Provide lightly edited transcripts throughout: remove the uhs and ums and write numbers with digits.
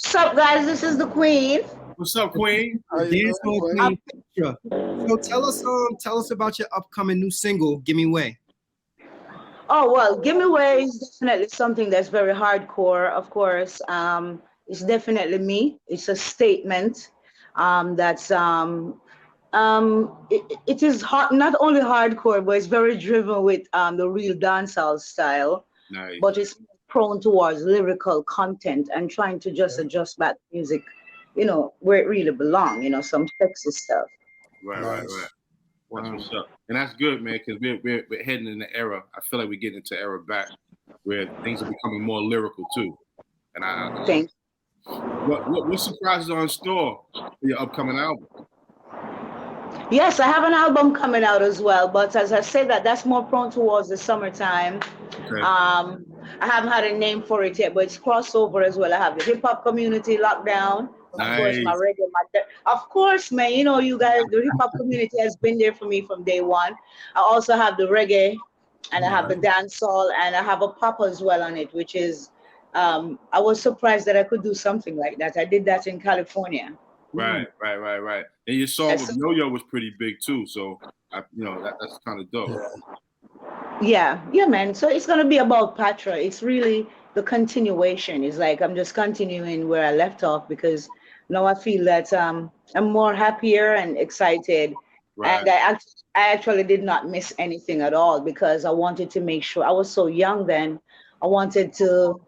What's up, guys? This is the Queen. What's up, Queen? How you doing, Dancehall Queen? Queen. Patra. So tell us about your upcoming new single, "Gimmi Way." Oh well, Gimmi Way is definitely something that's very hardcore. Of course, it's definitely me. It's a statement. That's it is hard, not only hardcore, but it's very driven with the real dancehall style. Nice. But it's prone towards lyrical content and trying to just adjust back music, where it really belongs. Some sexy stuff. Right. Nice. That's what's up. And that's good, man, because we're heading in the era. I feel like we're getting into era back where things are becoming more lyrical too. And Thank what surprises are in store for your upcoming album? Yes, I have an album coming out as well, but as I said, that's more prone towards the summertime. Okay. I haven't had a name for it yet, but it's crossover as well. I have the hip hop community lockdown. Of course, my Nice. reggae, of course, man. You guys, the hip hop community has been there for me from day one. I also have the reggae, and I have the dancehall, and I have a pop as well on it, which is, I was surprised that I could do something like that. I did that in California. Right. And your song That's with Yo-Yo was pretty big too, so that's kind of dope. Yeah. Yeah, man. So it's gonna be about Patra. It's really the continuation. It's like I'm just continuing where I left off because now I feel that I'm more happier and excited. Right. And I actually did not miss anything at all because I wanted to make sure I was so young then. I wanted to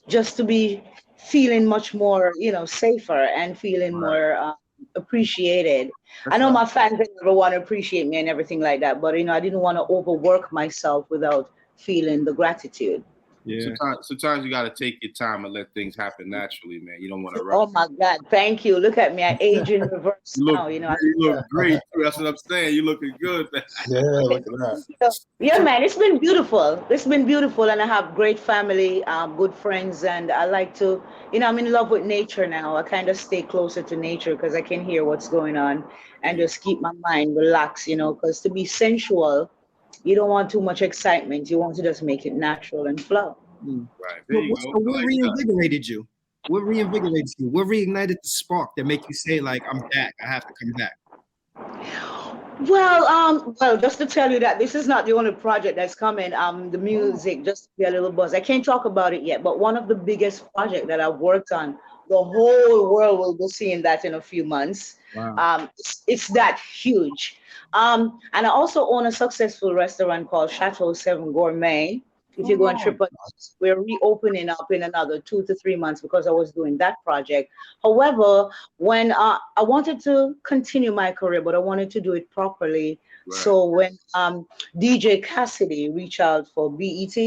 just to be feeling much more, safer and feeling more appreciated. I know my fans never want to appreciate me and everything like that, but I didn't want to overwork myself without feeling the gratitude. Yeah. Sometimes you got to take your time and let things happen naturally, man. You don't want to rush. Oh my God, thank you. Look at me, I age in reverse now. You look great. That's what I'm saying. You looking good, man. Yeah, look at that. Yeah, man, it's been beautiful. It's been beautiful, and I have great family, good friends, and I like to, I'm in love with nature now. I kind of stay closer to nature because I can hear what's going on and just keep my mind relaxed, because to be sensual, you don't want too much excitement. You want to just make it natural and flow. Right. There you go. What reinvigorated you? What reinvigorated you? What reignited the spark that make you say, like, I'm back, I have to come back? Well, just to tell you that this is not the only project that's coming. The music, just to be a little buzz. I can't talk about it yet, but one of the biggest projects that I've worked on, the whole world will be seeing that in a few months. Wow. It's that huge. And I also own a successful restaurant called Chateau 7 Gourmet. If you go on Triple, we're reopening up in another 2 to 3 months because I was doing that project. However, when I wanted to continue my career, but I wanted to do it properly. Right. So when DJ Cassidy reached out for BET,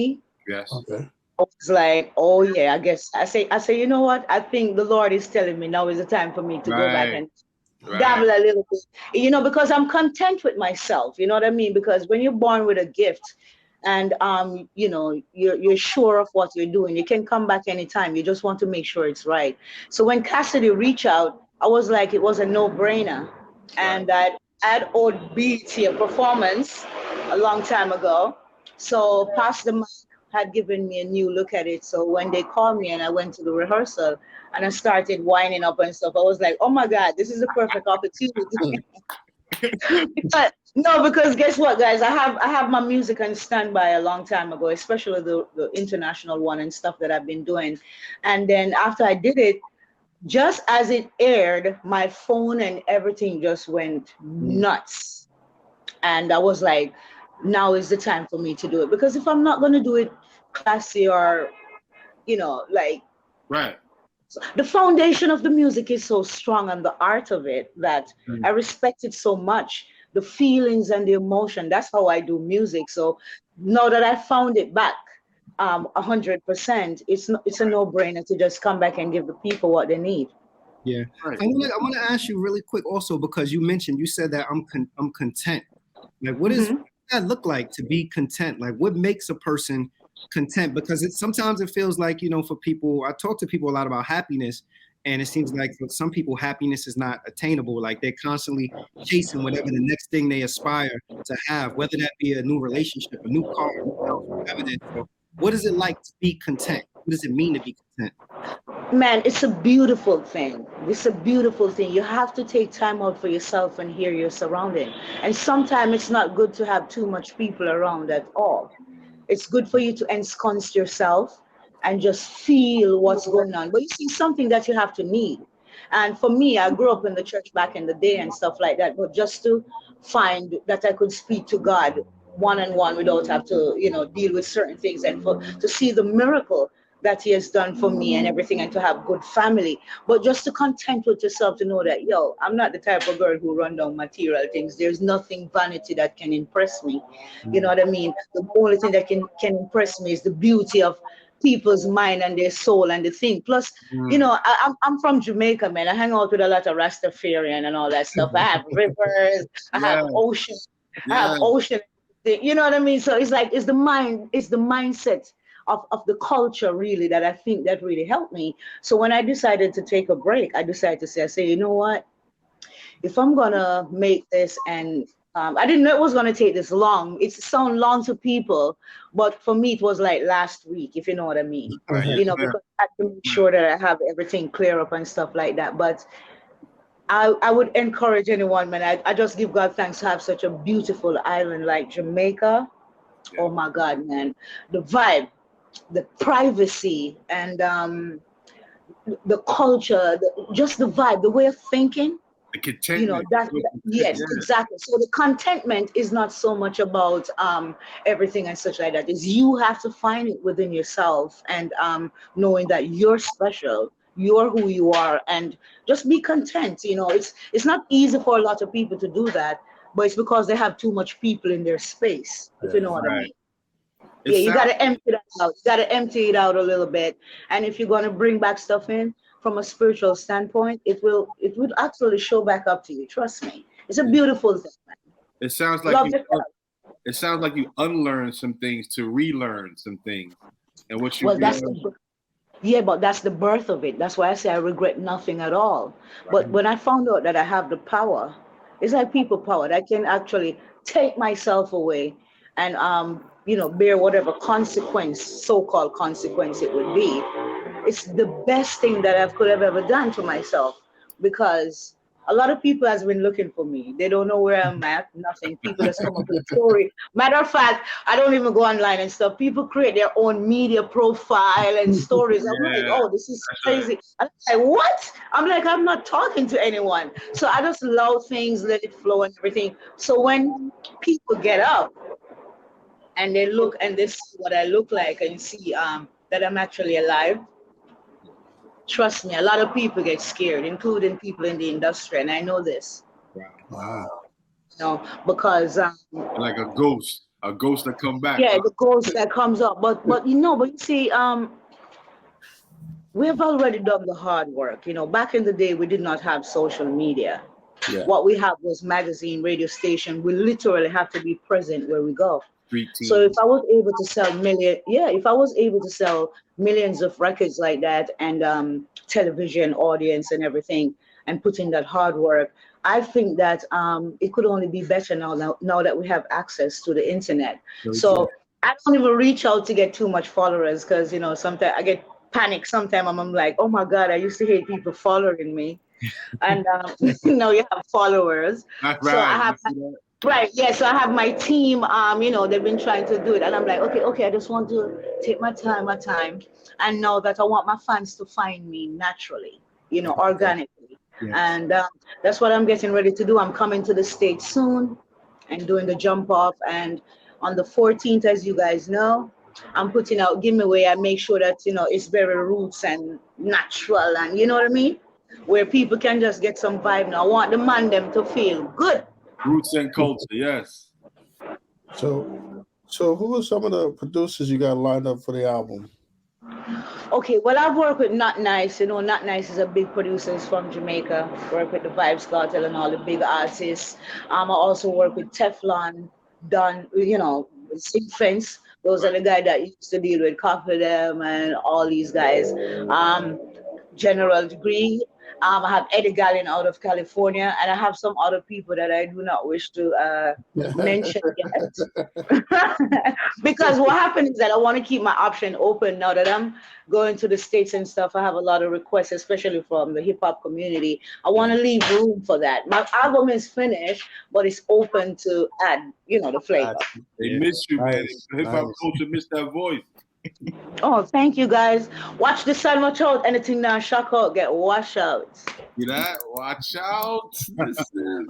Yes. Okay. I was like, oh yeah, I guess I say, you know what? I think the Lord is telling me now is the time for me to go back and dabble a little bit, because I'm content with myself. You know what I mean? Because when you're born with a gift and you're sure of what you're doing, you can come back anytime. You just want to make sure it's right. So when Cassidy reached out, I was like, it was a no-brainer. And I'd owed BT a performance a long time ago. So Pastor Mike had given me a new look at it. So when they called me and I went to the rehearsal and I started winding up and stuff, I was like, oh my God, this is the perfect opportunity. But no, because guess what, guys? I have my music on standby a long time ago, especially the international one and stuff that I've been doing. And then after I did it, just as it aired, my phone and everything just went nuts. And I was like, now is the time for me to do it. Because if I'm not going to do it classy or, Right. the foundation of the music is so strong and the art of it that I respect it so much. The feelings and the emotion, that's how I do music. So now that I found it back 100%, it's a no-brainer to just come back and give the people what they need. Yeah. Right. I want to ask you really quick also, because you said that I'm content. Like, what does that look like to be content? Like, what makes a person content? Because sometimes it feels like, for people, I talk to people a lot about happiness, and it seems like for some people, happiness is not attainable. Like, they're constantly chasing whatever the next thing they aspire to have, whether that be a new relationship, a new car, whatever it is. So what is it like to be content? What does it mean to be content? Man, it's a beautiful thing. It's a beautiful thing. You have to take time out for yourself and hear your surrounding. And sometimes it's not good to have too much people around at all. It's good for you to ensconce yourself and just feel what's going on. But you see, something that you have to need. And for me, I grew up in the church back in the day and stuff like that. But just to find that I could speak to God one on one without have to, deal with certain things, and for to see the miracle that He has done for me and everything, and to have good family. But just to content with yourself, to know that, yo, I'm not the type of girl who run down material things. There's nothing vanity that can impress me. You know what I mean? The only thing that can impress me is the beauty of people's mind and their soul and the thing. Plus, I'm from Jamaica, man. I hang out with a lot of Rastafarian and all that stuff. I have rivers, I have ocean, I have ocean. You know what I mean? So it's like, it's the mindset of the culture really that I think that really helped me. So when I decided to take a break, I decided to say, you know what? If I'm gonna make this, and I didn't know it was gonna take this long. It sounds long to people, but for me it was like last week, if you know what I mean. Because I had to make sure that I have everything clear up and stuff like that. But I would encourage anyone, man. I just give God thanks to have such a beautiful island like Jamaica. Yeah. Oh my God, man. The vibe, the privacy, and the culture, just the vibe, the way of thinking. The contentment. Yes, exactly. So the contentment is not so much about everything and such like that. Is you have to find it within yourself, and knowing that you're special. You're who you are, and just be content. It's not easy for a lot of people to do that, but it's because they have too much people in their space, if you know what I mean. You got to empty that out. You got to empty it out a little bit. And if you're going to bring back stuff in from a spiritual standpoint, it would actually show back up to you. Trust me. It's a beautiful thing, man. It sounds like you unlearn some things to relearn some things. And what you but that's the birth of it. That's why I say I regret nothing at all. Right. But when I found out that I have the power, it's like people power, that I can actually take myself away and bear whatever so-called consequence it would be. It's the best thing that I could have ever done to myself, because a lot of people has been looking for me. They don't know where I'm at, nothing. People just come up with a story. Matter of fact, I don't even go online and stuff. People create their own media profile and stories. I'm like, oh, this is crazy. I'm like, what? I'm like, I'm not talking to anyone. So I just allow things, let it flow and everything. So when people get up and they look and they see what I look like and see that I'm actually alive, trust me, a lot of people get scared, including people in the industry, and I know this. Wow. Because like a ghost that come back. Yeah, the ghost that comes up. But you see, we have already done the hard work. Back in the day, we did not have social media. Yeah. What we have was magazine, radio station. We literally have to be present where we go. So if I was able to sell millions of records like that, and television audience and everything, and put in that hard work, I think that it could only be better now that we have access to the internet. So I don't even reach out to get too much followers, because sometimes I get panicked. Sometimes I'm like, oh my God, I used to hate people following me, and now you have followers. That's so right. I have. Right, yeah, so I have my team, they've been trying to do it, and I'm like, okay, I just want to take my time, and know that I want my fans to find me naturally, organically. Yes. And that's what I'm getting ready to do. I'm coming to the States soon and doing the jump off, and on the 14th, as you guys know, I'm putting out Gimmi Way. I make sure that, it's very roots and natural, and you know what I mean? Where people can just get some vibe now. I want the man them to feel good. Roots and culture, yes. So who are some of the producers you got lined up for the album? Okay, well, I've worked with Not Nice. Not Nice is a big producer. He's from Jamaica. Work with the Vibes Cartel and all the big artists. I also work with Teflon, Don, Sig Fence. Those are the guys that used to deal with Coffee Them and all these guys. General Degree. I have Eddie Gallin out of California, and I have some other people that I do not wish to mention yet. Because what happened is that I want to keep my option open now that I'm going to the States and stuff. I have a lot of requests, especially from the hip hop community. I want to leave room for that. My album is finished, but it's open to add, the flavor. They miss you, man. Hip hop culture miss that voice. Oh, thank you guys. Watch the sun, watch out. Anything now, shock out, get wash out. You know that? Watch out. Listen.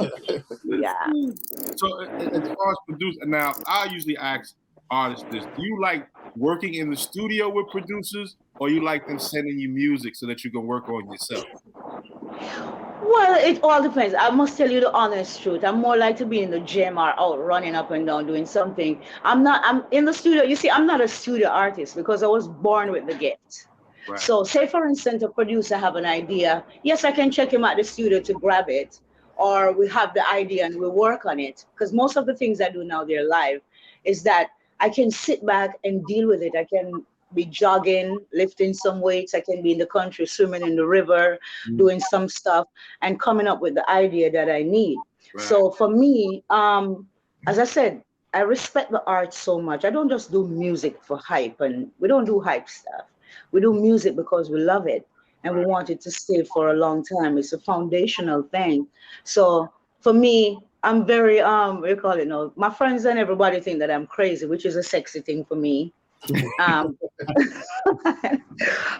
Yeah. So as far as producer, now I usually ask artists this: do you like working in the studio with producers, or you like them sending you music so that you can work on yourself? Well, it all depends. I must tell you the honest truth. I'm more like to be in the gym or out running up and down doing something. I'm in the studio. You see, I'm not a studio artist because I was born with the gift. Right. So say, for instance, a producer have an idea. Yes, I can check him at the studio to grab it, or we have the idea and we work on it. Because most of the things I do now, they're live, is that I can sit back and deal with it. I can be jogging, lifting some weights. I can be in the country, swimming in the river, doing some stuff, and coming up with the idea that I need. Right. So for me, as I said, I respect the art so much. I don't just do music for hype, and we don't do hype stuff. We do music because we love it, and we want it to stay for a long time. It's a foundational thing. So for me, I'm very, what do you call it now? My friends and everybody think that I'm crazy, which is a sexy thing for me.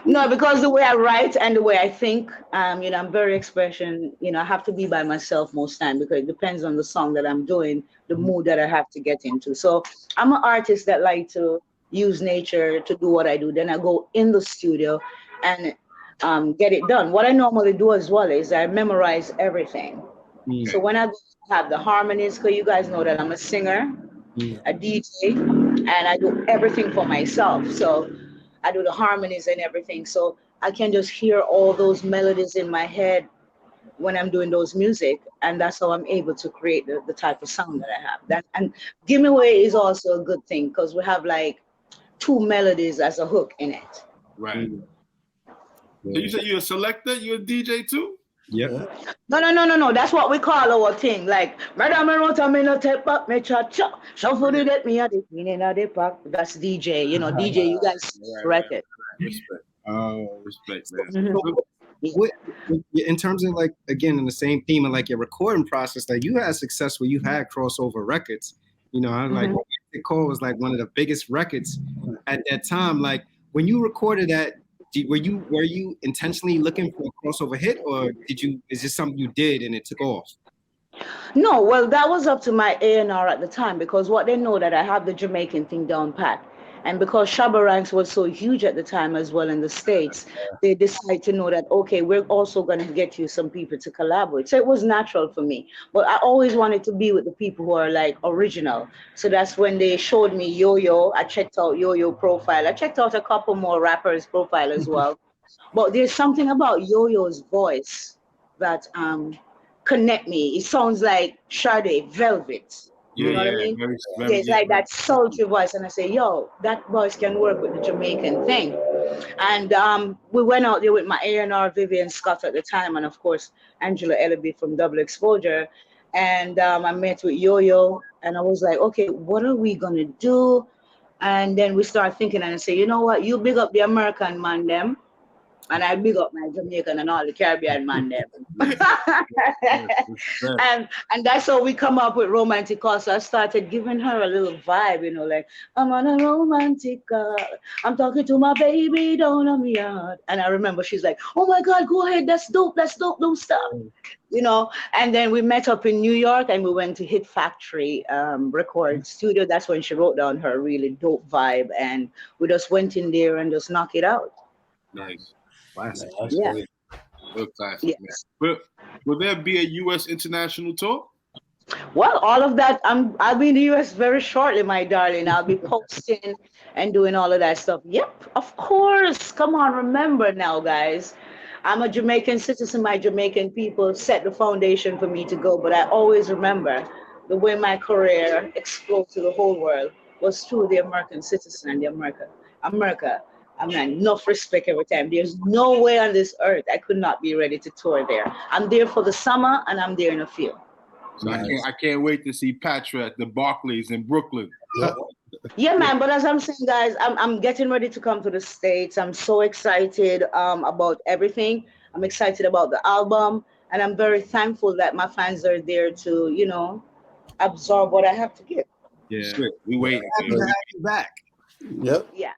No, because the way I write and the way I think, I'm very expression. I have to be by myself most time because it depends on the song that I'm doing, the mood that I have to get into. So I'm an artist that like to use nature to do what I do. Then I go in the studio and get it done. What I normally do as well is I memorize everything. So when I have the harmonies, because you guys know that I'm a singer, a DJ, and I do everything for myself. So I do the harmonies and everything. So I can just hear all those melodies in my head when I'm doing those music. And that's how I'm able to create the type of sound that I have. And Gimmi Way is also a good thing because we have like 2 melodies as a hook in it. Right. So you said you're a selector? You're a DJ too? Yeah. No. That's what we call our thing. Like, madam, I want to me no take back me cha-cha. Shuffle the get me at the meaning of the pack. That's DJ. DJ, you guys write it. Respect. Respect, man. Mm-hmm. In terms of, like, again, in the same theme of like your recording process, that you had success where you had crossover records. I like the Call was like one of the biggest records at that time. Like, when you recorded that, were you intentionally looking for a crossover hit, or is this something you did and it took off? No, well, that was up to my A&R at the time, because what they know that I have the Jamaican thing down pat. And because Shabba Ranks was so huge at the time as well in the States, they decided to know that, okay, we're also going to get you some people to collaborate. So it was natural for me. But I always wanted to be with the people who are like original. So that's when they showed me Yo-Yo. I checked out Yo-Yo profile. I checked out a couple more rappers' profile as well. But there's something about Yo-Yo's voice that connect me. It sounds like Sade, Velvet. You know what I mean? It's like that sultry voice, and I say, yo, that voice can work with the Jamaican thing. And we went out there with my A&R, Vivian Scott at the time, and of course, Angela Ellaby from Double Exposure. And I met with Yo-Yo, and I was like, okay, what are we gonna do? And then we start thinking, and I say, you know what? You big up the American man, them. And I big up my Jamaican and all the Caribbean man them. and that's how we come up with Romantic Call. So I started giving her a little vibe, like, I'm on a romantic call. I'm talking to my baby down on the yard. And I remember she's like, oh my God, go ahead. That's dope. Don't stop. And then we met up in New York and we went to Hit Factory record studio. That's when she wrote down her really dope vibe. And we just went in there and just knock it out. Nice. Classic. Yeah. Real classic. Yes. Will there be a U.S. international tour? Well, all of that, I'll be in the U.S. very shortly, my darling. I'll be posting and doing all of that stuff. Yep, of course. Come on, remember now, guys. I'm a Jamaican citizen. My Jamaican people set the foundation for me to go. But I always remember the way my career exploded to the whole world was through the American citizen and the America. I mean, enough respect every time. There's no way on this earth I could not be ready to tour there. I'm there for the summer, and I'm there in a few. So I can't wait to see Patra at the Barclays in Brooklyn. Yeah. Yeah, man. But as I'm saying, guys, I'm getting ready to come to the States. I'm so excited about everything. I'm excited about the album, and I'm very thankful that my fans are there to, you know, absorb what I have to give. Yeah, we waiting. Happy to have you back. Yep. Yeah.